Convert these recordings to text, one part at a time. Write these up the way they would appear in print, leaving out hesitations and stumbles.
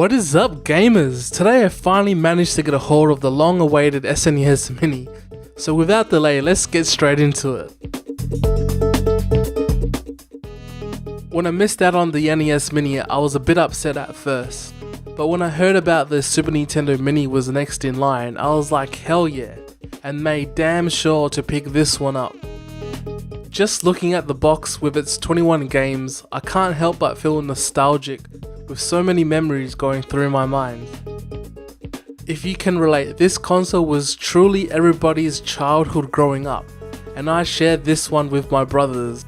What is up, gamers? Today I finally managed to get a hold of the long-awaited SNES Mini. So without delay, let's get straight into it. When I missed out on the NES Mini, I was a bit upset at first. But when I heard about the Super Nintendo Mini was next in line, I was like hell yeah, and made damn sure to pick this one up. Just looking at the box with its 21 games, I can't help but feel nostalgic with so many memories going through my mind. If you can relate, this console was truly everybody's childhood growing up, and I shared this one with my brothers.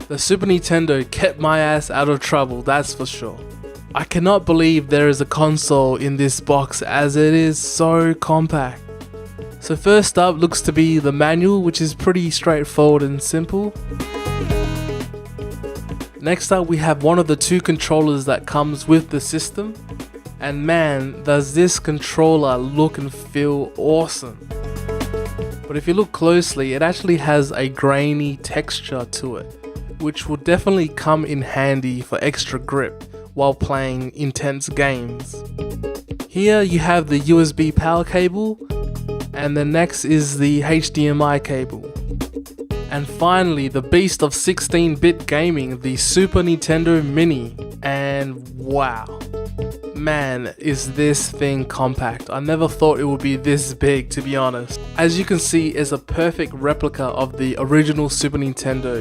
The Super Nintendo kept my ass out of trouble, that's for sure. I cannot believe there is a console in this box as it is so compact. So first up looks to be the manual, which is pretty straightforward and simple. Next up we have one of the two controllers that comes with the system. And man, does this controller look and feel awesome. But if you look closely, it actually has a grainy texture to it, which will definitely come in handy for extra grip while playing intense games. Here you have the USB power cable, and the next is the HDMI cable. And finally, the beast of 16-bit gaming, the Super Nintendo Mini. And wow, man, is this thing compact. I never thought it would be this big, to be honest. As you can see, it's a perfect replica of the original Super Nintendo.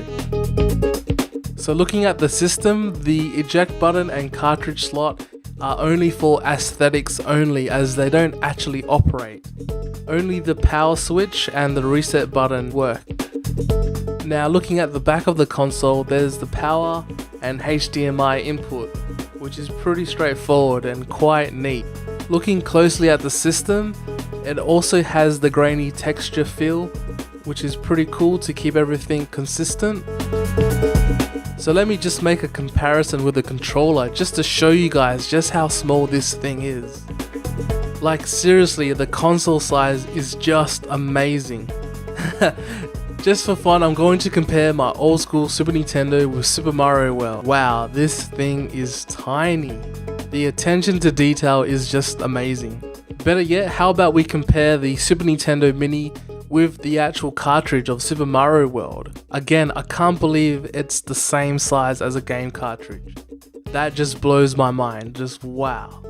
So looking at the system, the eject button and cartridge slot are only for aesthetics only, as they don't actually operate. Only the power switch and the reset button work. Now looking at the back of the console, there's the power and HDMI input, which is pretty straightforward and quite neat. Looking closely at the system, it also has the grainy texture feel, which is pretty cool to keep everything consistent. So let me just make a comparison with the controller just to show you guys just how small this thing is. Like seriously, the console size is just amazing. Just for fun, I'm going to compare my old school Super Nintendo with Super Mario World. Wow, this thing is tiny. The attention to detail is just amazing. Better yet, how about we compare the Super Nintendo Mini with the actual cartridge of Super Mario World. Again, I can't believe it's the same size as a game cartridge. That just blows my mind, just wow.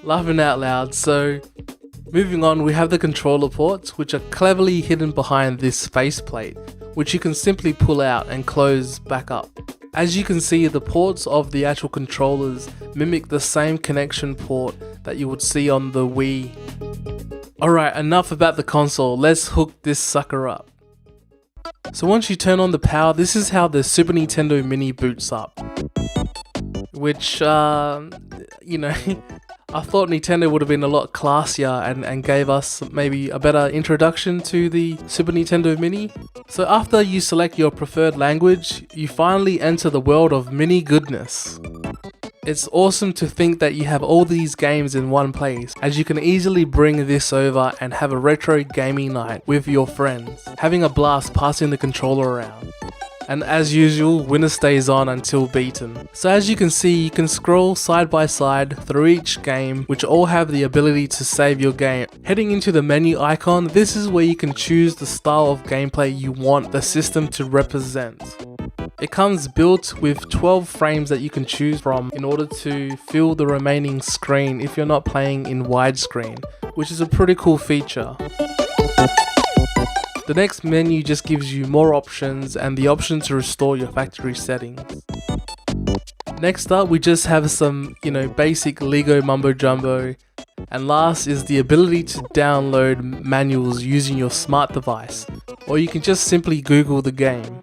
Laughing out loud. So moving on, we have the controller ports, which are cleverly hidden behind this faceplate, which you can simply pull out and close back up. As you can see, the ports of the actual controllers mimic the same connection port that you would see on the Wii. Alright, enough about the console, let's hook this sucker up. So once you turn on the power, this is how the Super Nintendo Mini boots up. Which, you know, I thought Nintendo would have been a lot classier and gave us maybe a better introduction to the Super Nintendo Mini. So after you select your preferred language, you finally enter the world of mini goodness. It's awesome to think that you have all these games in one place, as you can easily bring this over and have a retro gaming night with your friends, having a blast passing the controller around. And as usual, winner stays on until beaten. So as you can see, you can scroll side by side through each game, which all have the ability to save your game. Heading into the menu icon, this is where you can choose the style of gameplay you want the system to represent. It comes built with 12 frames that you can choose from in order to fill the remaining screen if you're not playing in widescreen, which is a pretty cool feature. The next menu just gives you more options and the option to restore your factory settings. Next up, we just have some, basic Lego mumbo jumbo. And last is the ability to download manuals using your smart device, or you can just simply Google the game.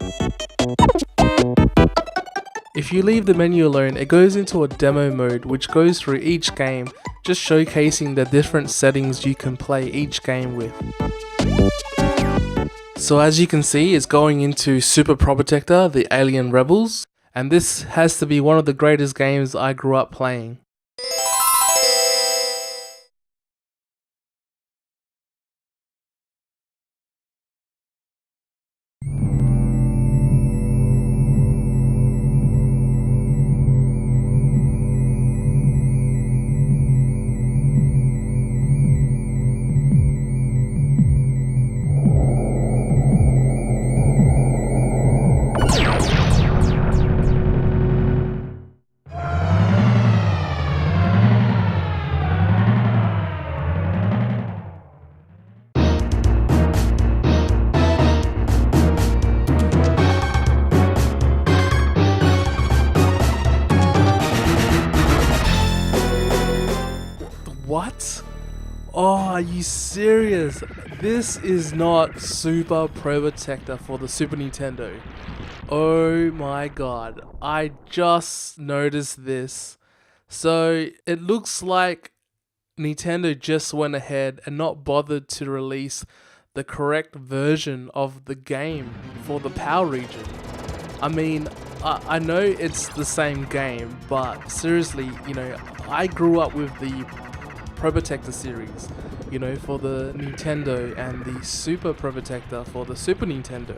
If you leave the menu alone, it goes into a demo mode which goes through each game, just showcasing the different settings you can play each game with. So as you can see, it's going into Super Pro Protector, the Alien Rebels, and this has to be one of the greatest games I grew up playing. What? Oh, are you serious? This is not Super Pro Protector for the Super Nintendo. Oh my god, I just noticed this. So it looks like Nintendo just went ahead and not bothered to release the correct version of the game for the PAL region. I mean, I know it's the same game, but seriously, you know, I grew up with the Pro Protector series, you know, for the Nintendo, and the Super Pro Protector for the Super Nintendo.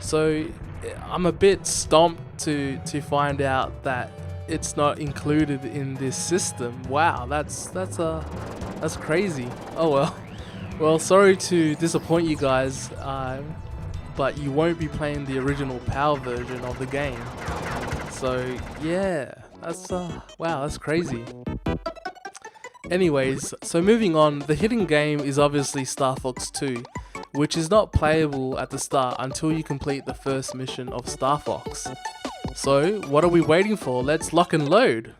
So I'm a bit stumped to find out that it's not included in this system. Wow, that's crazy. Oh well. Well, sorry to disappoint you guys, but you won't be playing the original PAL version of the game. So yeah, that's wow, that's crazy. Anyways, so moving on, the hidden game is obviously Star Fox 2, which is not playable at the start until you complete the first mission of Star Fox. So what are we waiting for? Let's lock and load.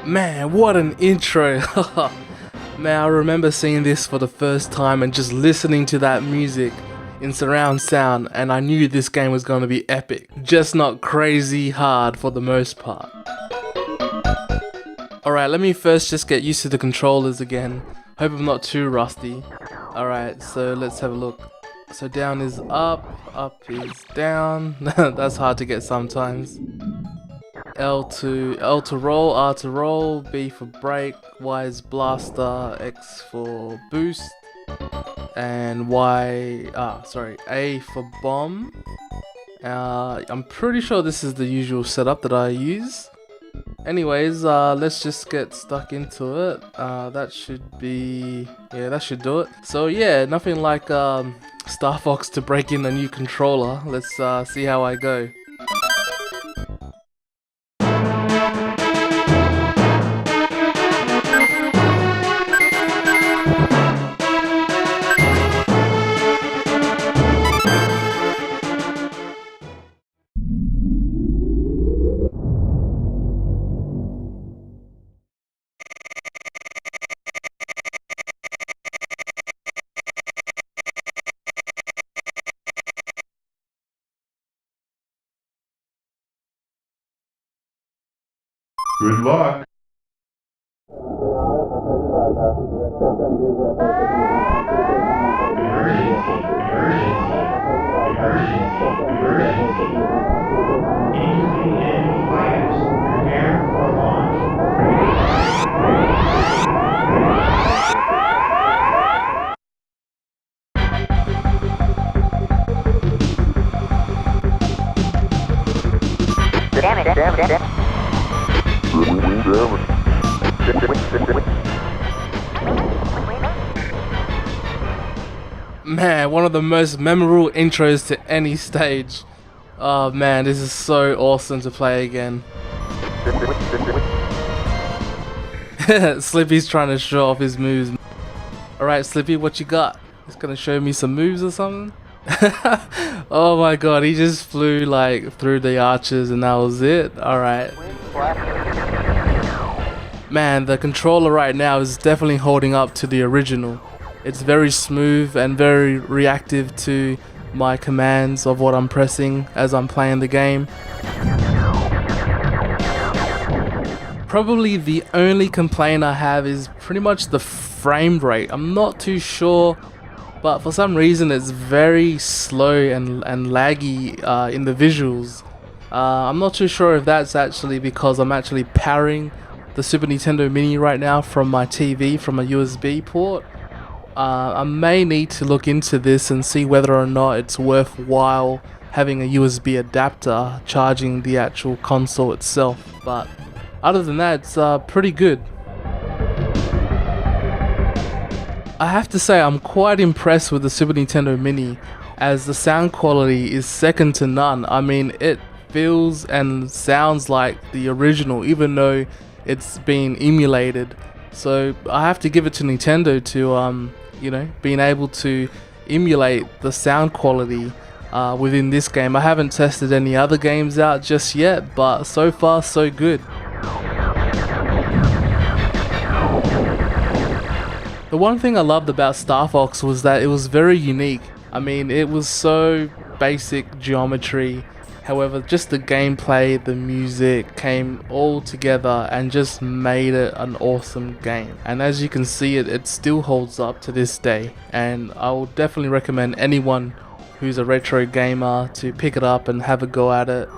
Man, what an intro. Man, I remember seeing this for the first time and just listening to that music in surround sound, and I knew this game was going to be epic, just not crazy hard for the most part. Alright, let me first just get used to the controllers again. Hope I'm not too rusty. Alright, so let's have a look. So down is up, up is down. That's hard to get sometimes. L to roll, R to roll, B for brake, Y is blaster, X for boost, and A for bomb. I'm pretty sure this is the usual setup that I use. Anyways, let's just get stuck into it. That should do it. So yeah, nothing like Star Fox to break in a new controller. Let's see how I go. Good luck. Prepare for launch. Damn it. Man, one of the most memorable intros to any stage. Oh man, this is so awesome to play again. Slippy's trying to show off his moves. Alright Slippy, what you got? He's gonna show me some moves or something? Oh my god, he just flew like through the arches and that was it? Alright. Man, the controller right now is definitely holding up to the original. It's very smooth and very reactive to my commands of what I'm pressing as I'm playing the game. Probably the only complaint I have is pretty much the frame rate. I'm not too sure, but for some reason it's very slow and laggy in the visuals. I'm not too sure if that's actually because I'm actually powering the Super Nintendo Mini right now from my TV, from a USB port, I may need to look into this and see whether or not it's worthwhile having a USB adapter charging the actual console itself, but other than that, it's pretty good. I have to say I'm quite impressed with the Super Nintendo Mini, as the sound quality is second to none. I mean, it feels and sounds like the original, even though it's been emulated. So I have to give it to Nintendo to being able to emulate the sound quality within this game. I haven't tested any other games out just yet, but so far so good. The one thing I loved about Star Fox was that it was very unique. I mean, it was so basic geometry. However, just the gameplay, the music came all together and just made it an awesome game. And as you can see, it still holds up to this day. And I will definitely recommend anyone who's a retro gamer to pick it up and have a go at it.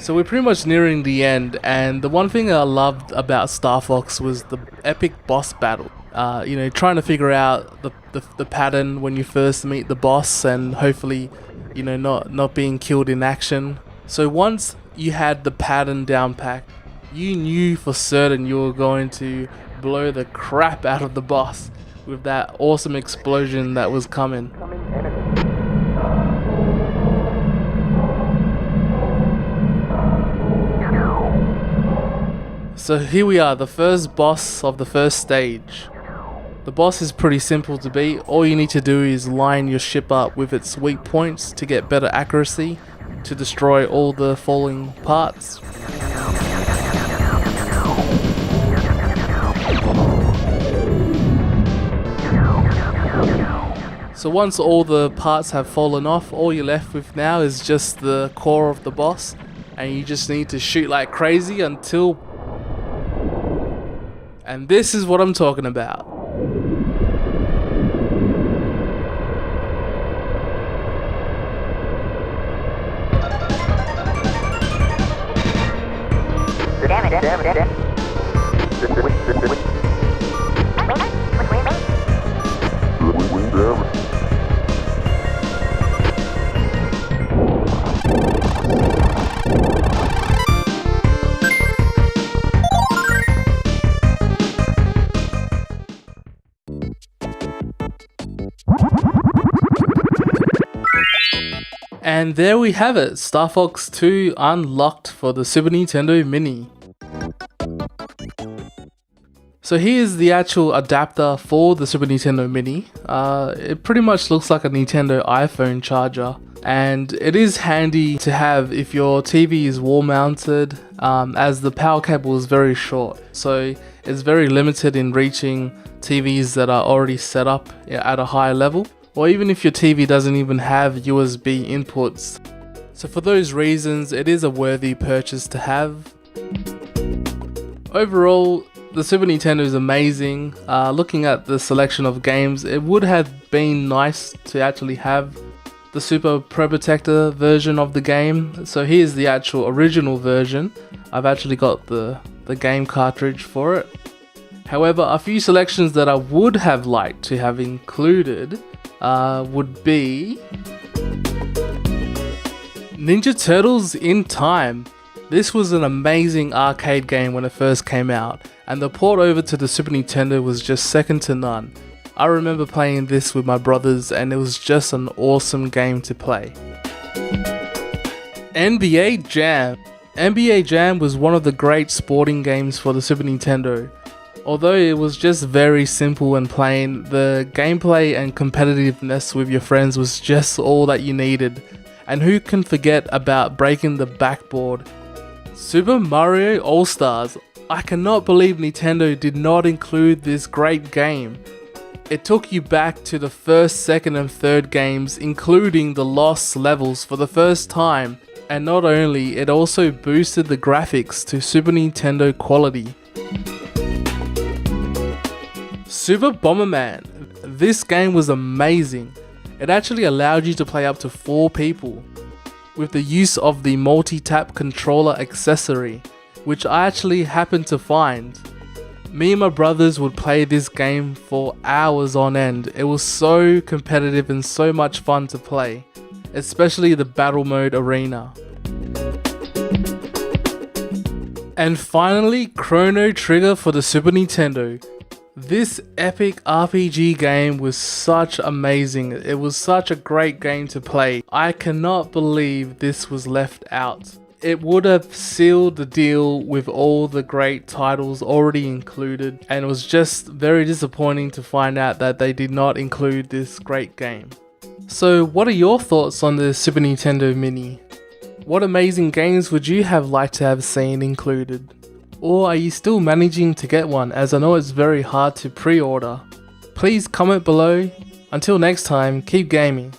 So we're pretty much nearing the end, and the one thing I loved about Star Fox was the epic boss battle. Trying to figure out the pattern when you first meet the boss, and hopefully, not being killed in action. So once you had the pattern down pat, you knew for certain you were going to blow the crap out of the boss with that awesome explosion that was coming. So here we are, the first boss of the first stage. The boss is pretty simple to beat. All you need to do is line your ship up with its weak points to get better accuracy, to destroy all the falling parts. So once all the parts have fallen off, all you're left with now is just the core of the boss, and you just need to shoot like crazy until... And this is what I'm talking about. And there we have it, Star Fox 2 unlocked for the Super Nintendo Mini. So here's the actual adapter for the Super Nintendo Mini. It pretty much looks like a Nintendo iPhone charger, and it is handy to have if your TV is wall mounted, as the power cable is very short, so it's very limited in reaching TVs that are already set up at a higher level, or even if your TV doesn't even have USB inputs. So for those reasons, it is a worthy purchase to have. Overall, the Super Nintendo is amazing. Looking at the selection of games, it would have been nice to actually have the Super Pro Protector version of the game. So here's the actual original version. I've actually got the game cartridge for it. However, a few selections that I would have liked to have included would be Ninja Turtles in Time. This was an amazing arcade game when it first came out, and the port over to the Super Nintendo was just second to none. I remember playing this with my brothers, and it was just an awesome game to play. NBA Jam. NBA Jam was one of the great sporting games for the Super Nintendo. Although it was just very simple and plain, the gameplay and competitiveness with your friends was just all that you needed. And who can forget about breaking the backboard? Super Mario All-Stars. I cannot believe Nintendo did not include this great game. It took you back to the first, second and third games, including the lost levels for the first time. And not only, it also boosted the graphics to Super Nintendo quality. Super Bomberman. This game was amazing. It actually allowed you to play up to 4 people with the use of the multi-tap controller accessory, which I actually happened to find. Me and my brothers would play this game for hours on end. It was so competitive and so much fun to play, especially the battle mode arena. And finally, Chrono Trigger for the Super Nintendo. This epic RPG game was such amazing. It was such a great game to play. I cannot believe this was left out. It would have sealed the deal with all the great titles already included, and it was just very disappointing to find out that they did not include this great game. So what are your thoughts on the Super Nintendo Mini? What amazing games would you have liked to have seen included? Or are you still managing to get one, as I know it's very hard to pre-order? Please comment below. Until next time, keep gaming.